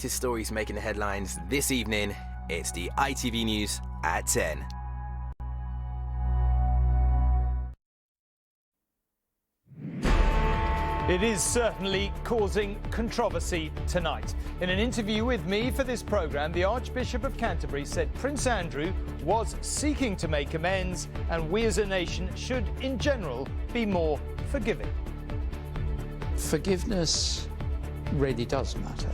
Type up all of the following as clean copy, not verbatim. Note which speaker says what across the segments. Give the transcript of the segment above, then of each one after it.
Speaker 1: Latest stories making the headlines this evening. It's the ITV News at 10.
Speaker 2: It is certainly causing controversy tonight. In an interview with me for this programme, the Archbishop of Canterbury said Prince Andrew was seeking to make amends and we as a nation should, in general, be more forgiving.
Speaker 3: Forgiveness really does matter.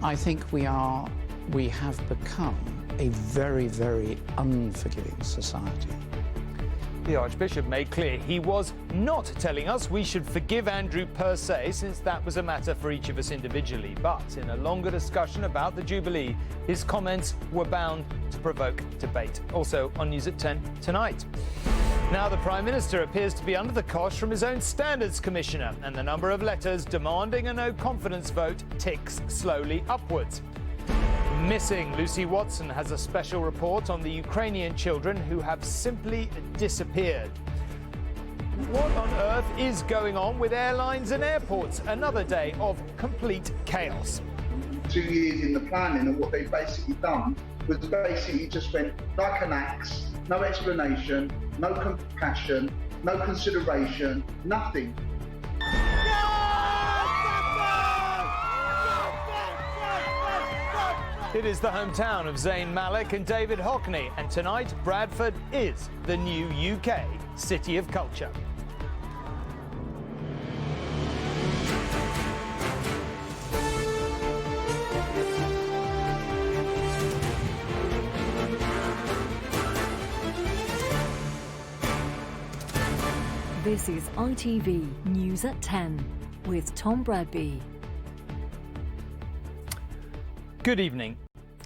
Speaker 3: I think we have become a very, very unforgiving society.
Speaker 2: The Archbishop made clear he was not telling us we should forgive Andrew per se, since that was a matter for each of us individually. But in a longer discussion about the Jubilee, his comments were bound to provoke debate. Also on News at 10 tonight. Now the Prime Minister appears to be under the cosh from his own Standards Commissioner, and the number of letters demanding a no-confidence vote ticks slowly upwards. Missing Lucy Watson has a special report on the Ukrainian children who have simply disappeared. What on earth is going on with airlines and airports? Another day of complete chaos.
Speaker 4: 2 years in the planning, and what they've basically done was basically just went like an axe, no explanation, no compassion, no consideration, nothing.
Speaker 2: It is the hometown of Zayn Malik and David Hockney, and tonight Bradford is the new UK City of Culture.
Speaker 5: This is ITV News at 10 with Tom Bradby.
Speaker 2: Good evening.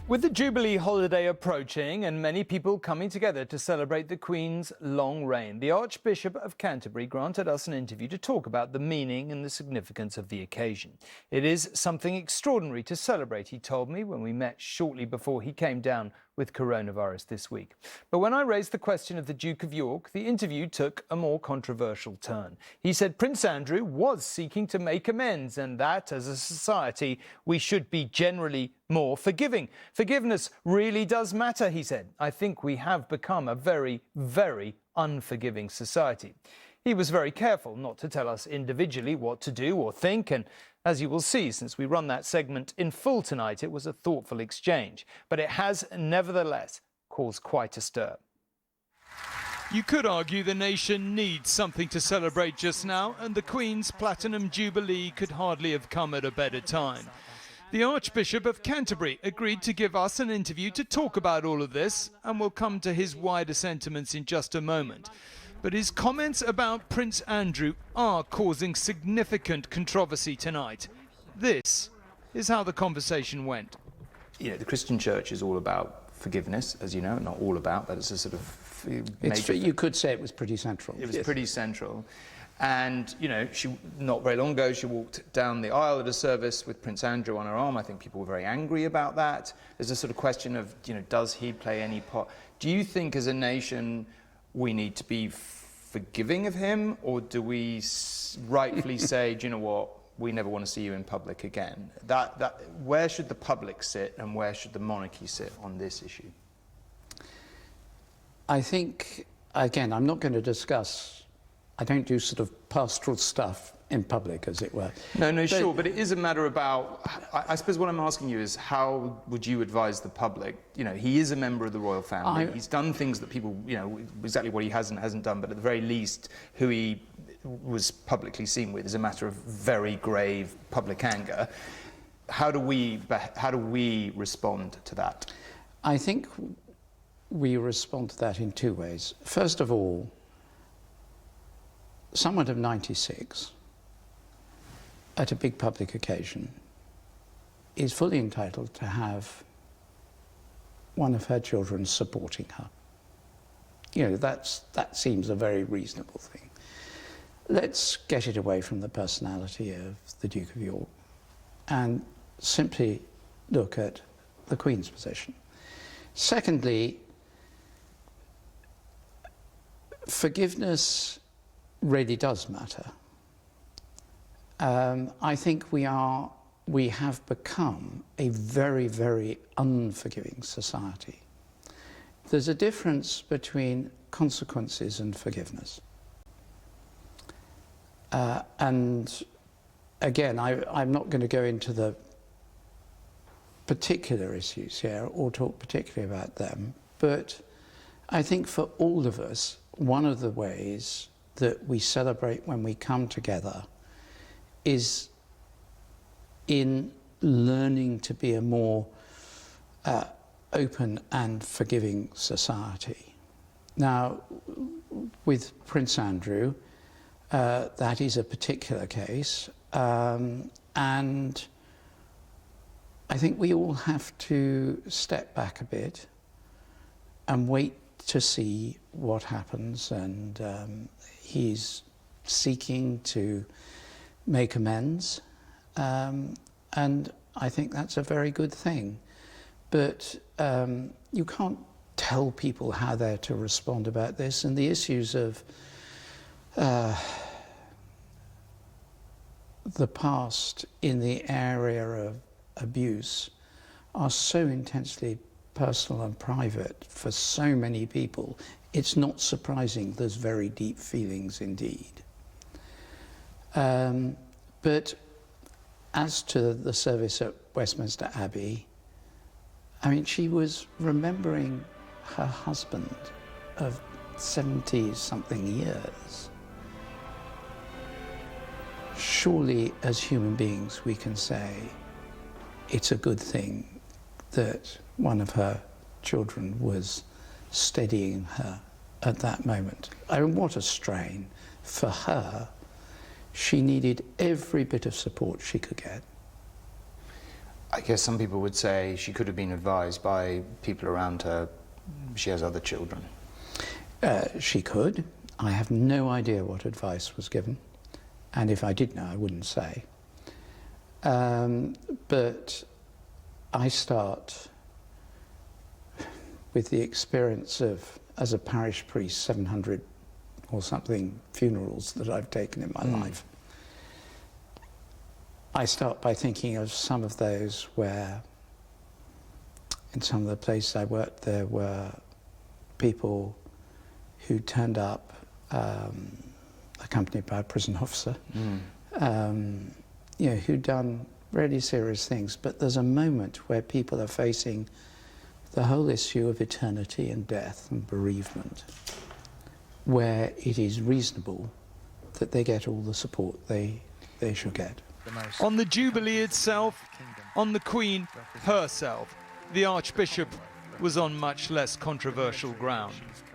Speaker 2: With the Jubilee holiday approaching and many people coming together to celebrate the Queen's long reign, the Archbishop of Canterbury granted us an interview to talk about the meaning and the significance of the occasion. It is something extraordinary to celebrate, he told me when we met shortly before he came down with coronavirus this week. But when I raised the question of the Duke of York, the interview took a more controversial turn. He said Prince Andrew was seeking to make amends and that, as a society, we should be generally more forgiving. Forgiveness really does matter, he said. I think we have become a very, very unforgiving society. He was very careful not to tell us individually what to do or think, and as you will see, since we run that segment in full tonight, it was a thoughtful exchange. But it has nevertheless caused quite a stir. You could argue the nation needs something to celebrate just now, and the Queen's Platinum Jubilee could hardly have come at a better time. The Archbishop of Canterbury agreed to give us an interview to talk about all of this, and we'll come to his wider sentiments in just a moment. But his comments about Prince Andrew are causing significant controversy tonight. This is how the conversation went.
Speaker 6: You know, the Christian church is all about forgiveness, as you know, not all about, but it's a sort of
Speaker 3: It's you could say it was pretty central.
Speaker 6: It was pretty central. And, you know, not very long ago, she walked down the aisle at a service with Prince Andrew on her arm. I think people were very angry about that. There's a sort of question of, you know, does he play any part? Do you think as a nation we need to be forgiving of him, or do we rightfully say, do you know what, we never want to see you in public again? Where should the public sit and where should the monarchy sit on this issue?
Speaker 3: I think, again, I'm not going to discuss, I don't do sort of pastoral stuff in public, as it were.
Speaker 6: No, sure, but it is a matter about, I suppose what I'm asking you is, how would you advise the public? You know, he is a member of the royal family. He's done things that people, you know, exactly what he has and hasn't done, but at the very least, who he was publicly seen with is a matter of very grave public anger. How do we respond to that?
Speaker 3: I think we respond to that in two ways. First of all, someone of 96 at a big public occasion is fully entitled to have one of her children supporting her. You know, that seems a very reasonable thing. Let's get it away from the personality of the Duke of York and simply look at the Queen's position. Secondly, forgiveness really does matter. I think we are we have become a very, very unforgiving society. There's a difference between consequences and forgiveness. And again, I'm not going to go into the particular issues here or talk particularly about them, but I think for all of us, one of the ways that we celebrate when we come together is in learning to be a more open and forgiving society. Now, with Prince Andrew, that is a particular case, and I think we all have to step back a bit and wait to see what happens, and he's seeking to make amends, and I think that's a very good thing. But you can't tell people how they're to respond about this, and the issues of the past in the area of abuse are so intensely personal and private for so many people. It's not surprising there's very deep feelings indeed. But as to the service at Westminster Abbey, I mean, she was remembering her husband of 70-something years. Surely, as human beings, we can say it's a good thing that one of her children was steadying her at that moment. I mean, what a strain for her. She needed every bit of support she could get.
Speaker 6: I guess some people would say she could have been advised by people around her. She has other children.
Speaker 3: She could. I have no idea what advice was given. And if I did know, I wouldn't say. But I start with the experience of, as a parish priest, 700 or something funerals that I've taken in my life. I start by thinking of some of those where, in some of the places I worked, there were people who turned up accompanied by a prison officer, you know, who'd done really serious things. But there's a moment where people are facing the whole issue of eternity and death and bereavement, where it is reasonable that they get all the support they should get.
Speaker 2: On the Jubilee itself, on the Queen herself, the Archbishop was on much less controversial ground.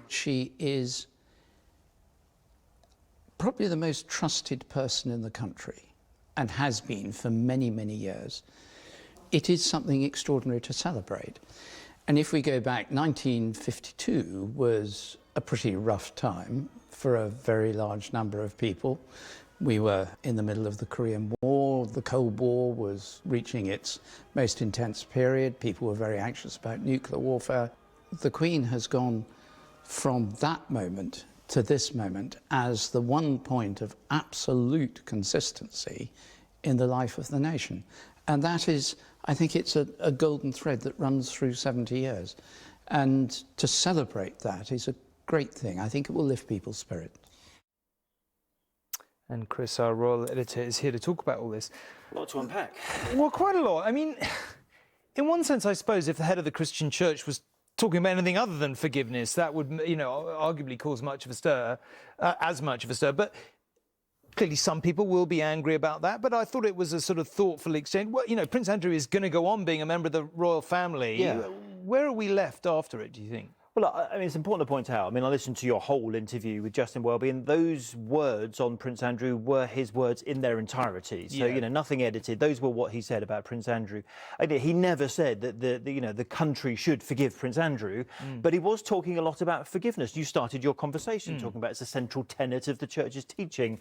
Speaker 3: She is probably the most trusted person in the country, and has been for many, many years. It is something extraordinary to celebrate. And if we go back, 1952 was a pretty rough time for a very large number of people. We were in the middle of the Korean War. The Cold War was reaching its most intense period. People were very anxious about nuclear warfare. The Queen has gone from that moment to this moment as the one point of absolute consistency in the life of the nation. And that is, I think it's a golden thread that runs through 70 years. And to celebrate that is a great thing. I think it will lift people's spirits.
Speaker 2: And Chris, our royal editor, is here to talk about all this.
Speaker 7: A lot to unpack.
Speaker 2: Well, quite a lot. I mean, in one sense, I suppose, if the head of the Christian church was talking about anything other than forgiveness, that would, you know, arguably cause much of a stir, as much of a stir. But clearly some people will be angry about that. But I thought it was a sort of thoughtful exchange. Well, you know, Prince Andrew is going to go on being a member of the royal family.
Speaker 7: Yeah.
Speaker 2: Where are we left after it, do you think?
Speaker 7: Well, I mean, it's important to point out, I mean, I listened to your whole interview with Justin Welby, and those words on Prince Andrew were his words in their entirety. So, you know, nothing edited. Those were what he said about Prince Andrew. He never said that the country should forgive Prince Andrew, but he was talking a lot about forgiveness. You started your conversation talking about it's a central tenet of the church's teaching,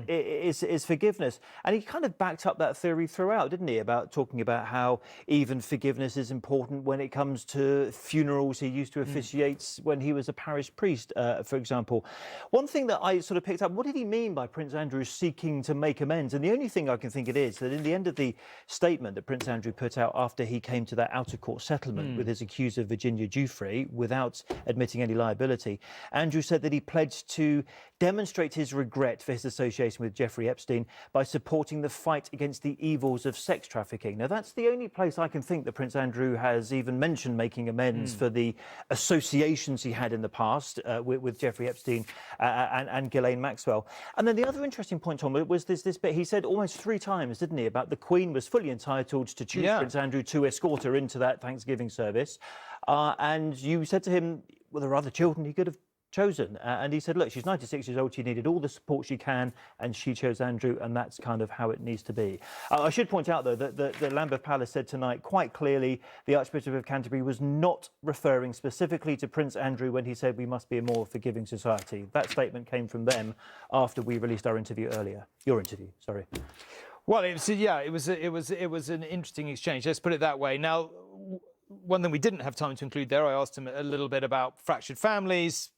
Speaker 7: is forgiveness. And he kind of backed up that theory throughout, didn't he, about talking about how even forgiveness is important when it comes to funerals he used to officiate officiates when he was a parish priest, for example. One thing that I sort of picked up, what did he mean by Prince Andrew seeking to make amends? And the only thing I can think it is that in the end of the statement that Prince Andrew put out after he came to that outer court settlement with his accuser Virginia Giuffre without admitting any liability, Andrew said that he pledged to demonstrate his regret for his association with Jeffrey Epstein by supporting the fight against the evils of sex trafficking. Now, that's the only place I can think that Prince Andrew has even mentioned making amends for the associations he had in the past with Jeffrey Epstein and Ghislaine Maxwell. And then the other interesting point, Tom, was this bit. He said almost 3 times, didn't he, about the Queen was fully entitled to choose Prince Andrew to escort her into that Thanksgiving service. And you said to him, well, there are other children he could have chosen, and he said, look, she's 96 years old, she needed all the support she can, and she chose Andrew, and that's kind of how it needs to be. I should point out, though, that the Lambeth Palace said tonight quite clearly the Archbishop of Canterbury was not referring specifically to Prince Andrew when he said we must be a more forgiving society. That statement came from them after we released our interview earlier. Your interview, sorry.
Speaker 2: Well, it was an interesting exchange. Let's put it that way. Now, one thing we didn't have time to include there, I asked him a little bit about fractured families.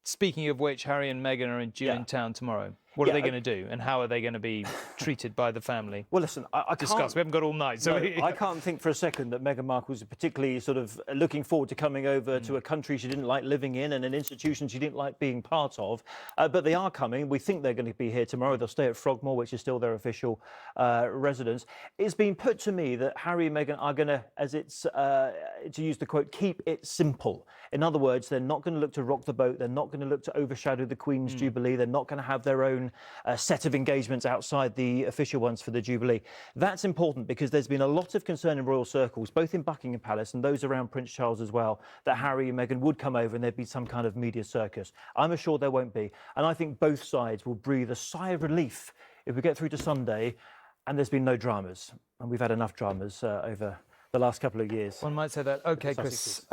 Speaker 2: Speaking of which, Harry and Meghan are due in town tomorrow. What are they going to do, and how are they going to be treated by the family?
Speaker 7: Well, listen, I
Speaker 2: discuss. We haven't got all night, so
Speaker 7: I can't think for a second that Meghan Markle's particularly sort of looking forward to coming over to a country she didn't like living in and an institution she didn't like being part of. But they are coming. We think they're going to be here tomorrow. They'll stay at Frogmore, which is still their official residence. It's been put to me that Harry and Meghan are going to, as it's to use the quote, keep it simple. In other words, they're not going to look to rock the boat. They're not going to look to overshadow the Queen's Jubilee. They're not going to have their own set of engagements outside the official ones for the Jubilee. That's important because there's been a lot of concern in royal circles, both in Buckingham Palace and those around Prince Charles as well, that Harry and Meghan would come over and there'd be some kind of media circus. I'm assured there won't be. And I think both sides will breathe a sigh of relief if we get through to Sunday and there's been no dramas. And we've had enough dramas over the last couple of years.
Speaker 2: One might say that. OK, Chris,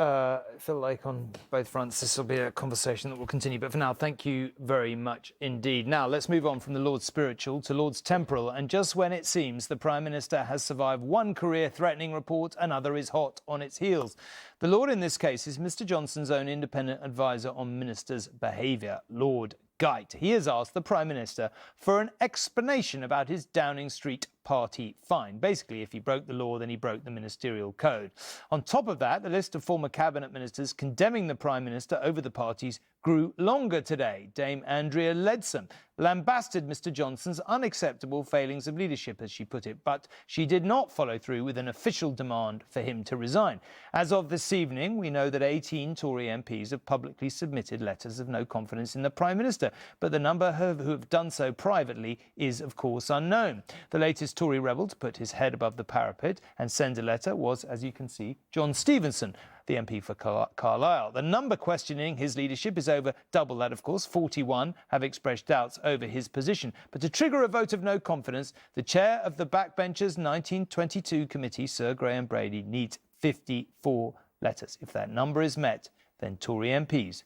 Speaker 2: feel like on both fronts this will be a conversation that will continue. But for now, thank you very much indeed. Now, let's move on from the Lord's spiritual to Lord's temporal. And just when it seems the Prime Minister has survived one career-threatening report, another is hot on its heels. The Lord in this case is Mr Johnson's own independent advisor on ministers' behaviour, Lord Geit. He has asked the Prime Minister for an explanation about his Downing Street party fine. Basically, if he broke the law, then he broke the ministerial code. On top of that, the list of former cabinet ministers condemning the Prime Minister over the parties grew longer today. Dame Andrea Leadsom lambasted Mr Johnson's unacceptable failings of leadership, as she put it, but she did not follow through with an official demand for him to resign. As of this evening, we know that 18 Tory MPs have publicly submitted letters of no confidence in the Prime Minister, but the number who have done so privately is, of course, unknown. The latest Tory rebel to put his head above the parapet and send a letter was, as you can see, John Stevenson, the MP for Carlisle. The number questioning his leadership is over double that, of course. 41 have expressed doubts over his position. But to trigger a vote of no confidence, the chair of the Backbenchers 1922 committee, Sir Graham Brady, needs 54 letters. If that number is met, then Tory MPs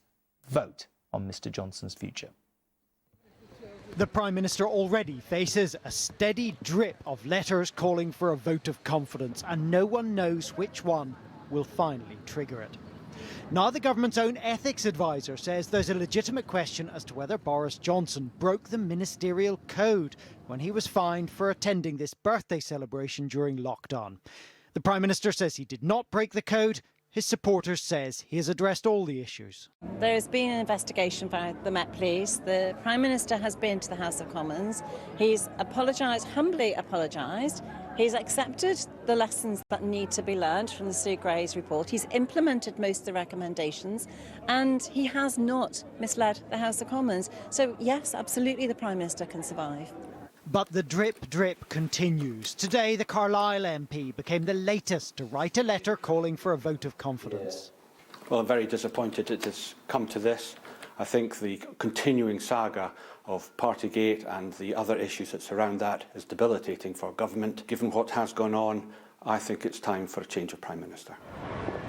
Speaker 2: vote on Mr Johnson's future.
Speaker 8: The Prime Minister already faces a steady drip of letters calling for a vote of confidence, and no one knows which one will finally trigger it. Now the government's own ethics advisor says there's a legitimate question as to whether Boris Johnson broke the ministerial code when he was fined for attending this birthday celebration during lockdown. The Prime Minister says he did not break the code. His supporters says he has addressed all the issues.
Speaker 9: There's been an investigation by the Met Police. The Prime Minister has been to the House of Commons. He's apologised, humbly apologised. He's accepted the lessons that need to be learned from the Sue Gray's report. He's implemented most of the recommendations, and he has not misled the House of Commons. So yes, absolutely the Prime Minister can survive.
Speaker 8: But the drip continues. Today, the Carlisle MP became the latest to write a letter calling for a vote of confidence.
Speaker 10: Well, I'm very disappointed it has come to this. I think the continuing saga of Partygate and the other issues that surround that is debilitating for government. Given what has gone on, I think it's time for a change of Prime Minister.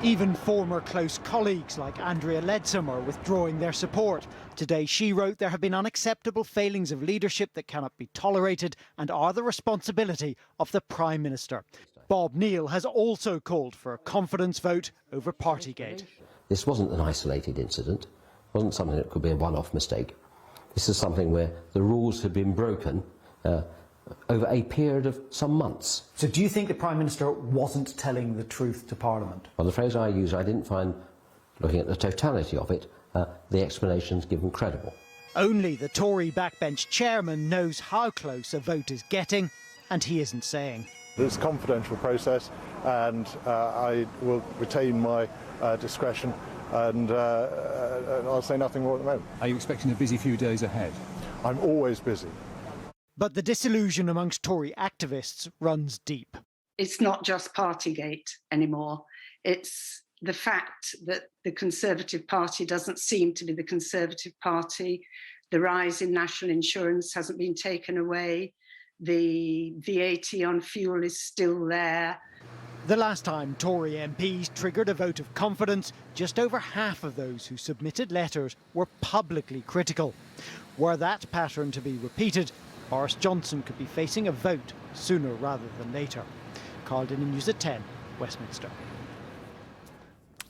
Speaker 8: Even former close colleagues like Andrea Leadsom are withdrawing their support. Today she wrote there have been unacceptable failings of leadership that cannot be tolerated and are the responsibility of the Prime Minister. Bob Neal has also called for a confidence vote over Partygate.
Speaker 11: This wasn't an isolated incident. It wasn't something that could be a one-off mistake. This is something where the rules have been broken over a period of some months.
Speaker 8: So do you think the Prime Minister wasn't telling the truth to Parliament?
Speaker 11: Well, the phrase I use, I didn't find, looking at the totality of it, the explanations given credible.
Speaker 8: Only the Tory backbench chairman knows how close a vote is getting, and he isn't saying.
Speaker 12: It's a confidential process, and I will retain my discretion, and I'll say nothing more at the moment.
Speaker 13: Are you expecting a busy few days ahead?
Speaker 12: I'm always busy.
Speaker 8: But the disillusion amongst Tory activists runs deep.
Speaker 14: It's not just Partygate anymore. It's the fact that the Conservative Party doesn't seem to be the Conservative Party. The rise in national insurance hasn't been taken away. The VAT on fuel is still there.
Speaker 8: The last time Tory MPs triggered a vote of confidence, just over half of those who submitted letters were publicly critical. Were that pattern to be repeated, Boris Johnson could be facing a vote sooner rather than later. Carl Dinnan, News at 10, Westminster.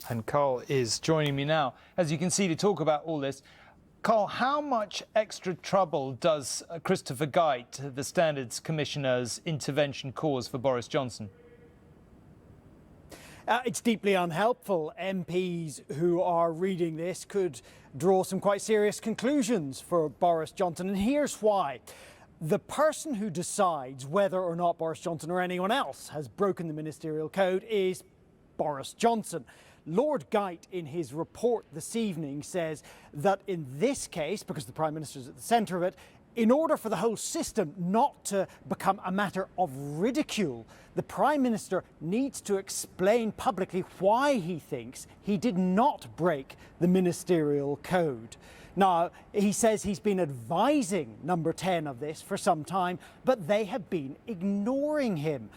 Speaker 2: And Carl is joining me now, as you can see, to talk about all this. Carl, how much extra trouble does Christopher Geidt, the Standards Commissioner's intervention, cause for Boris Johnson?
Speaker 8: It's deeply unhelpful. MPs who are reading this could draw some quite serious conclusions for Boris Johnson, and here's why. The person who decides whether or not Boris Johnson or anyone else has broken the ministerial code is Boris Johnson. Lord Geidt, in his report this evening, says that in this case, because the Prime Minister is at the centre of it, in order for the whole system not to become a matter of ridicule, the Prime Minister needs to explain publicly why he thinks he did not break the ministerial code. Now, he says he's been advising Number 10 of this for some time, but they have been ignoring him.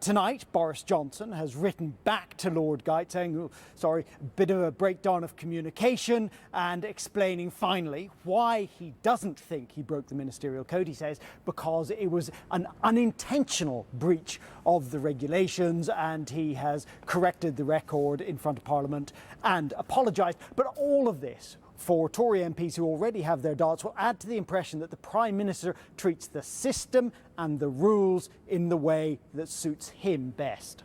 Speaker 8: Tonight, Boris Johnson has written back to Lord Geidt saying, oh, sorry, a bit of a breakdown of communication, and explaining finally why he doesn't think he broke the ministerial code. He says because it was an unintentional breach of the regulations, and he has corrected the record in front of Parliament and apologised. But all of this, for Tory MPs who already have their doubts, will add to the impression that the Prime Minister treats the system and the rules in the way that suits him best.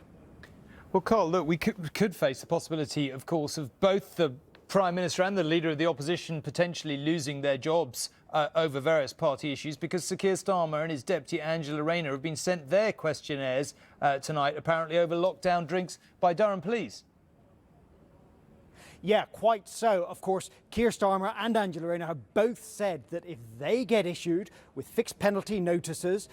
Speaker 2: Well, Carl, look, we could face the possibility, of course, of both the Prime Minister and the Leader of the Opposition potentially losing their jobs over various party issues, because Sir Keir Starmer and his deputy Angela Rayner have been sent their questionnaires tonight, apparently over lockdown drinks by Durham Police.
Speaker 8: Yeah, quite so. Of course, Keir Starmer and Angela Rayner have both said that if they get issued with fixed penalty notices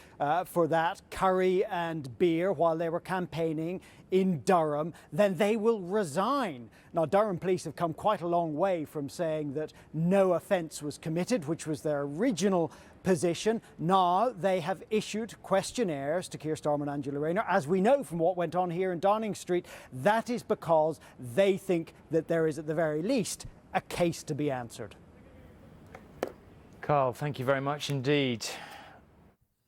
Speaker 8: for that curry and beer while they were campaigning in Durham, then they will resign. Now, Durham Police have come quite a long way from saying that no offence was committed, which was their original position. Now they have issued questionnaires to Keir Starmer and Angela Rayner. As we know from what went on here in Downing Street, that is because they think that there is, at the very least, a case to be answered.
Speaker 2: Carl, thank you very much indeed.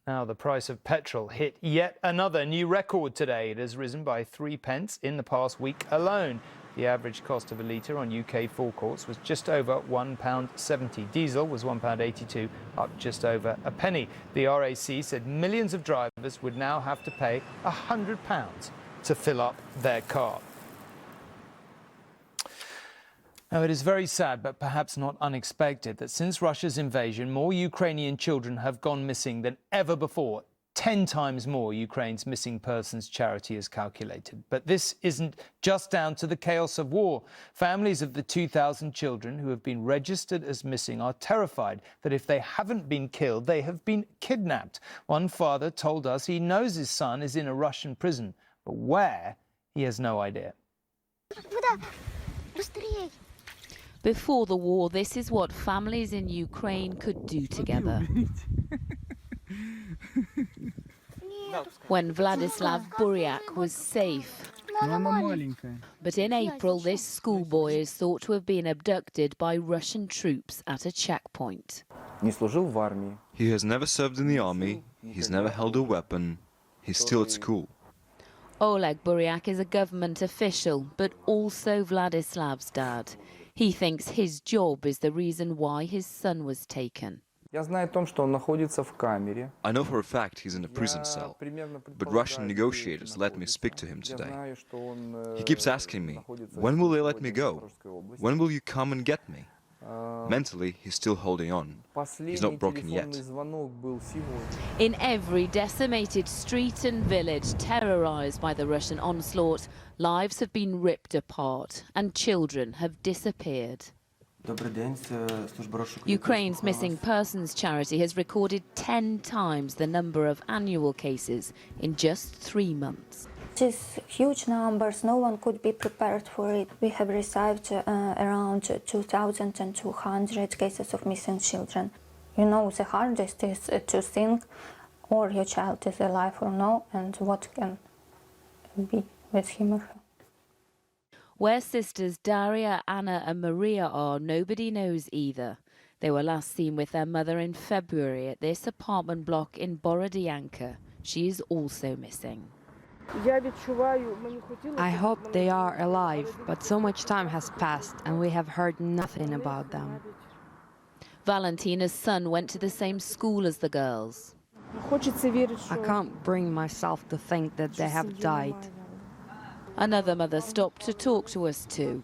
Speaker 2: Now, the price of petrol hit yet another new record today. It has risen by 3 pence in the past week alone. The average cost of a litre on UK forecourts was just over £1.70. Diesel was £1.82, up just over a penny. The RAC said millions of drivers would now have to pay £100 to fill up their car. Now, it is very sad, but perhaps not unexpected, that since Russia's invasion, more Ukrainian children have gone missing than ever before. 10 times more, Ukraine's missing persons charity has calculated. But this isn't just down to the chaos of war. Families of the 2,000 children who have been registered as missing are terrified that if they haven't been killed, they have been kidnapped. One father told us he knows his son is in a Russian prison, but where, he has no idea.
Speaker 15: Before the war, this is what families in Ukraine could do together. When Vladislav Buryak was safe. But in April, this schoolboy is thought to have been abducted by Russian troops at a checkpoint.
Speaker 16: He has never served in the army, he's never held a weapon, he's still at school.
Speaker 15: Oleg Buryak is a government official, but also Vladislav's dad. He thinks his job is the reason why his son was taken.
Speaker 16: I know for a fact he's in a prison cell, but Russian negotiators let me speak to him today. He keeps asking me, when will they let me go? When will you come and get me? Mentally, he's still holding on. He's not broken yet.
Speaker 15: In every decimated street and village terrorized by the Russian onslaught, lives have been ripped apart and children have disappeared. Ukraine's Missing Persons charity has recorded 10 times the number of annual cases in just 3 months.
Speaker 17: These huge numbers, no one could be prepared for it. We have received around 2,200 cases of missing children. You know, the hardest is to think or your child is alive or no, and what can be with him or her.
Speaker 15: Where sisters Daria, Anna and Maria are, nobody knows either. They were last seen with their mother in February at this apartment block in Borodyanka. She is also missing.
Speaker 18: I hope they are alive, but so much time has passed and we have heard nothing about them.
Speaker 15: Valentina's son went to the same school as the girls.
Speaker 18: I can't bring myself to think that they have died.
Speaker 15: Another mother stopped to talk to us too.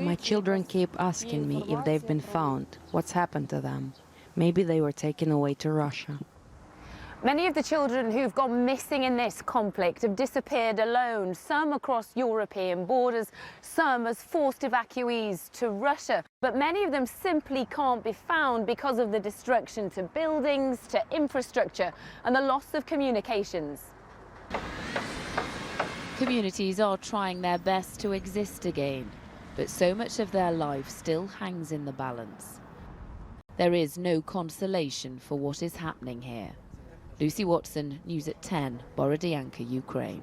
Speaker 18: My children keep asking me if they've been found, what's happened to them. Maybe they were taken away to Russia.
Speaker 19: Many of the children who've gone missing in this conflict have disappeared alone, some across European borders, some as forced evacuees to Russia. But many of them simply can't be found because of the destruction to buildings, to infrastructure, and the loss of communications.
Speaker 15: Communities are trying their best to exist again, but so much of their life still hangs in the balance. There is no consolation for what is happening here. Lucy Watson, News at 10, Borodyanka, Ukraine.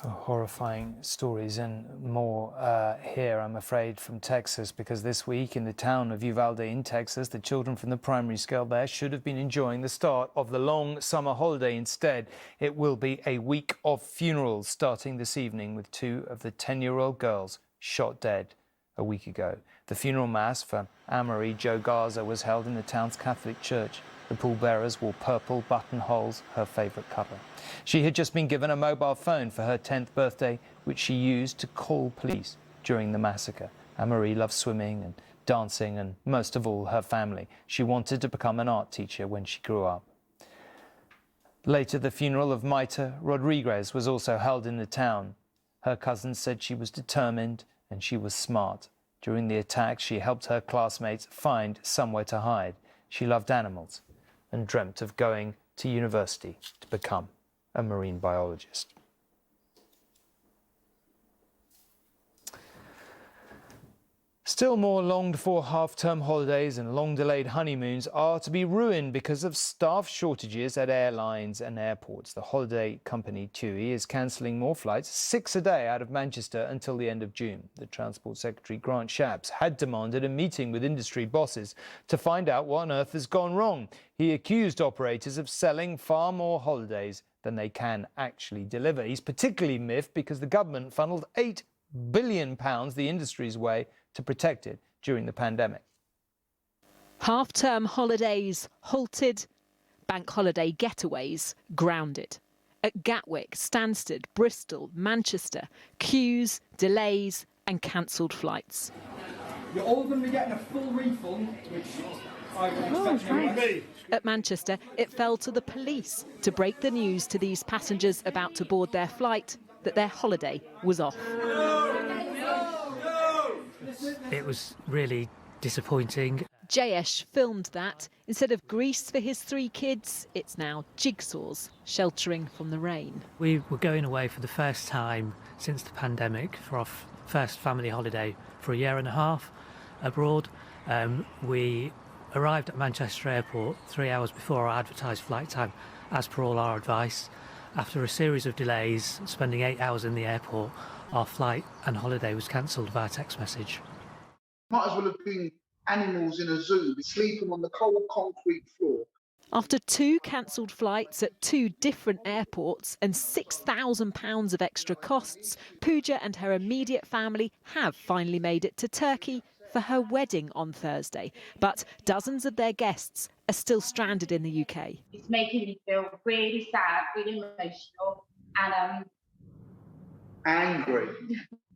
Speaker 2: Horrifying stories and more here, I'm afraid, from Texas, because this week in the town of Uvalde in Texas, the children from the primary school there should have been enjoying the start of the long summer holiday. Instead, it will be a week of funerals starting this evening with 2 of the 10-year-old girls shot dead a week ago. The funeral mass for Anne-Marie Jo Garza was held in the town's Catholic church. The pallbearers wore purple buttonholes, her favourite colour. She had just been given a mobile phone for her 10th birthday, which she used to call police during the massacre. Anne-Marie loved swimming and dancing and, most of all, her family. She wanted to become an art teacher when she grew up. Later, the funeral of Maita Rodriguez was also held in the town. Her cousins said she was determined and she was smart. During the attack, she helped her classmates find somewhere to hide. She loved animals and dreamt of going to university to become a marine biologist. Still more longed-for half-term holidays and long-delayed honeymoons are to be ruined because of staff shortages at airlines and airports. The holiday company TUI is cancelling more flights, 6 a day out of Manchester until the end of June. The Transport Secretary Grant Shapps had demanded a meeting with industry bosses to find out what on earth has gone wrong. He accused operators of selling far more holidays than they can actually deliver. He's particularly miffed because the government funneled £8 billion the industry's way to protect it during the pandemic.
Speaker 20: Half-term holidays halted, bank holiday getaways grounded. At Gatwick, Stansted, Bristol, Manchester, queues, delays and cancelled flights.
Speaker 21: You're all going to be getting a full refund, which I would expect.
Speaker 20: At Manchester, it fell to the police to break the news to these passengers about to board their flight that their holiday was off.
Speaker 22: It was really disappointing.
Speaker 20: Jayesh filmed that. Instead of Greece for his 3 kids, it's now jigsaws sheltering from the rain.
Speaker 22: We were going away for the first time since the pandemic for our first family holiday for a year and a half abroad. We arrived at Manchester Airport 3 hours before our advertised flight time, as per all our advice. After a series of delays, spending 8 hours in the airport, our flight and holiday was cancelled via text message.
Speaker 4: Might as well have been animals in a zoo, sleeping on the cold concrete floor.
Speaker 20: After 2 cancelled flights at 2 different airports and £6,000 of extra costs, Pooja and her immediate family have finally made it to Turkey for her wedding on Thursday. But dozens of their guests are still stranded in the UK.
Speaker 1: It's making me feel really sad, really emotional, and
Speaker 4: angry.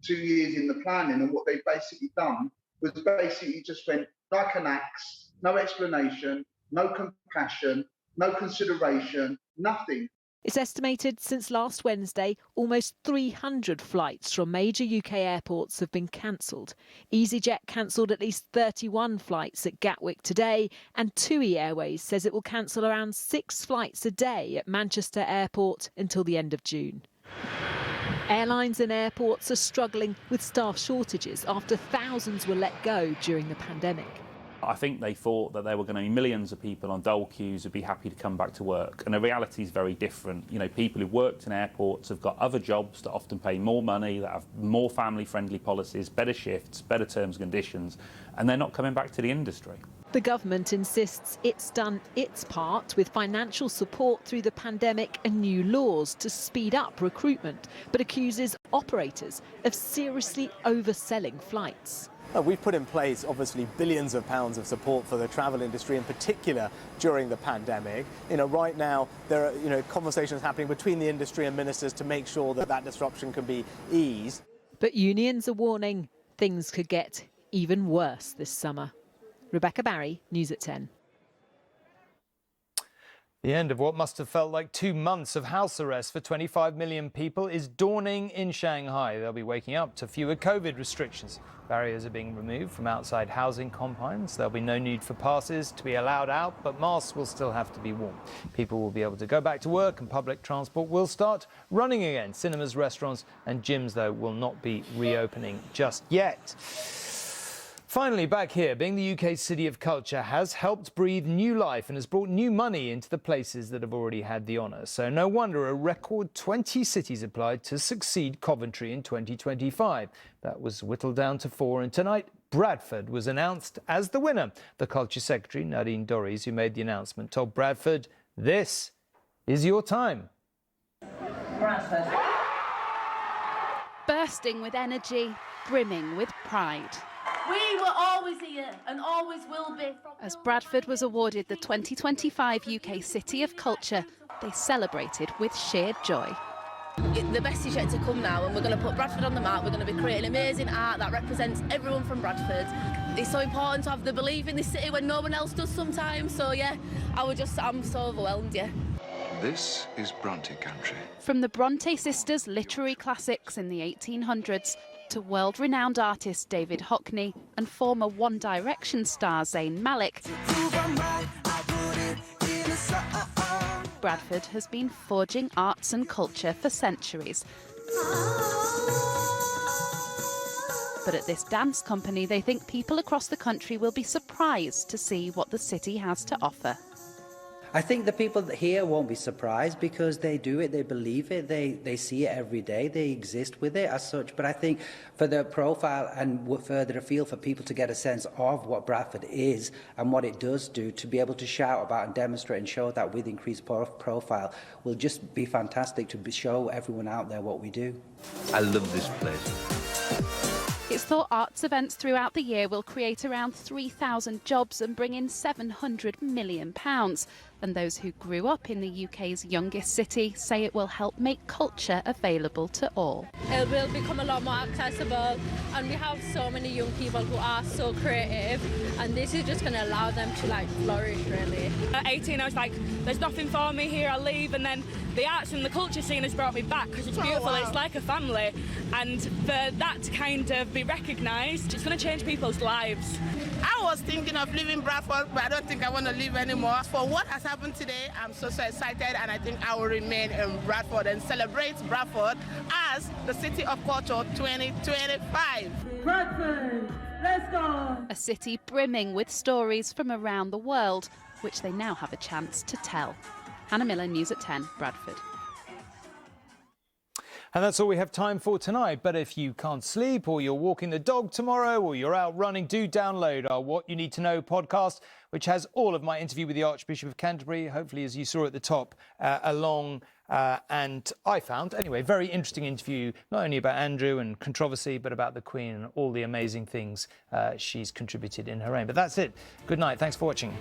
Speaker 4: 2 years in the planning, and what they've basically done was basically just went like an axe, no explanation, no compassion, no consideration, nothing.
Speaker 20: It's estimated since last Wednesday, almost 300 flights from major UK airports have been cancelled. EasyJet cancelled at least 31 flights at Gatwick today, and TUI Airways says it will cancel around 6 flights a day at Manchester Airport until the end of June. Airlines and airports are struggling with staff shortages after thousands were let go during the pandemic.
Speaker 5: I think they thought that there were going to be millions of people on dole queues who'd be happy to come back to work, and the reality is very different. You know, people who worked in airports have got other jobs that often pay more money, that have more family-friendly policies, better shifts, better terms and conditions, and they're not coming back to the industry.
Speaker 20: The government insists it's done its part with financial support through the pandemic and new laws to speed up recruitment, but accuses operators of seriously overselling flights.
Speaker 23: We've put in place, obviously, billions of pounds of support for the travel industry, in particular during the pandemic. Right now there are, conversations happening between the industry and ministers to make sure that that disruption can be eased.
Speaker 20: But unions are warning things could get even worse this summer. Rebecca Barry, News at 10.
Speaker 2: The end of what must have felt like 2 months of house arrest for 25 million people is dawning in Shanghai. They'll be waking up to fewer COVID restrictions. Barriers are being removed from outside housing compounds. There'll be no need for passes to be allowed out, but masks will still have to be worn. People will be able to go back to work and public transport will start running again. Cinemas, restaurants and gyms, though, will not be reopening just yet. Finally, back here, being the UK's city of culture has helped breathe new life and has brought new money into the places that have already had the honour. So no wonder a record 20 cities applied to succeed Coventry in 2025. That was whittled down to 4, and tonight Bradford was announced as the winner. The Culture Secretary, Nadine Dorries, who made the announcement, told Bradford, "This is your time."
Speaker 24: Bradford.
Speaker 25: Bursting with energy, brimming with pride.
Speaker 24: We were always here and always will be.
Speaker 25: As Bradford was awarded the 2025 UK City of Culture, they celebrated with shared joy.
Speaker 24: The best is yet to come now, and we're going to put Bradford on the map. We're going to be creating amazing art that represents everyone from Bradford. It's so important to have the belief in this city when no one else does sometimes. So yeah, I'm so overwhelmed, yeah.
Speaker 26: This is Bronte country.
Speaker 25: From the Bronte sisters' literary classics in the 1800s to world-renowned artist David Hockney and former One Direction star Zayn Malik, Bradford has been forging arts and culture for centuries. But at this dance company, they think people across the country will be surprised to see what the city has to offer.
Speaker 27: I think the people here won't be surprised because they do it, they believe it, they see it every day, they exist with it as such. But I think for the profile and further afield for people to get a sense of what Bradford is and what it does do, to be able to shout about and demonstrate and show that with increased profile will just be fantastic to show everyone out there what we do.
Speaker 26: I love this place.
Speaker 25: It's thought arts events throughout the year will create around 3,000 jobs and bring in £700 million. And those who grew up in the UK's youngest city say it will help make culture available to all.
Speaker 24: It will become a lot more accessible, and we have so many young people who are so creative, and this is just going to allow them to flourish, really.
Speaker 28: At 18 I was like, there's nothing for me here, I'll leave, and then the arts and the culture scene has brought me back because it's beautiful. It's like a family, and for that to kind of be recognised, it's going to change people's lives.
Speaker 29: I was thinking of leaving Bradford, but I don't think I want to leave anymore. For what has happened today, I'm so excited, and I think I will remain in Bradford and celebrate Bradford as the City of Culture 2025.
Speaker 24: Bradford, let's go!
Speaker 25: A city brimming with stories from around the world, which they now have a chance to tell. Hannah Miller, News at 10, Bradford.
Speaker 2: And that's all we have time for tonight. But if you can't sleep, or you're walking the dog tomorrow, or you're out running, do download our What You Need to Know podcast, which has all of my interview with the Archbishop of Canterbury, hopefully, as you saw at the top, and I found, anyway, very interesting interview, not only about Andrew and controversy, but about the Queen and all the amazing things she's contributed in her reign. But that's it. Good night. Thanks for watching.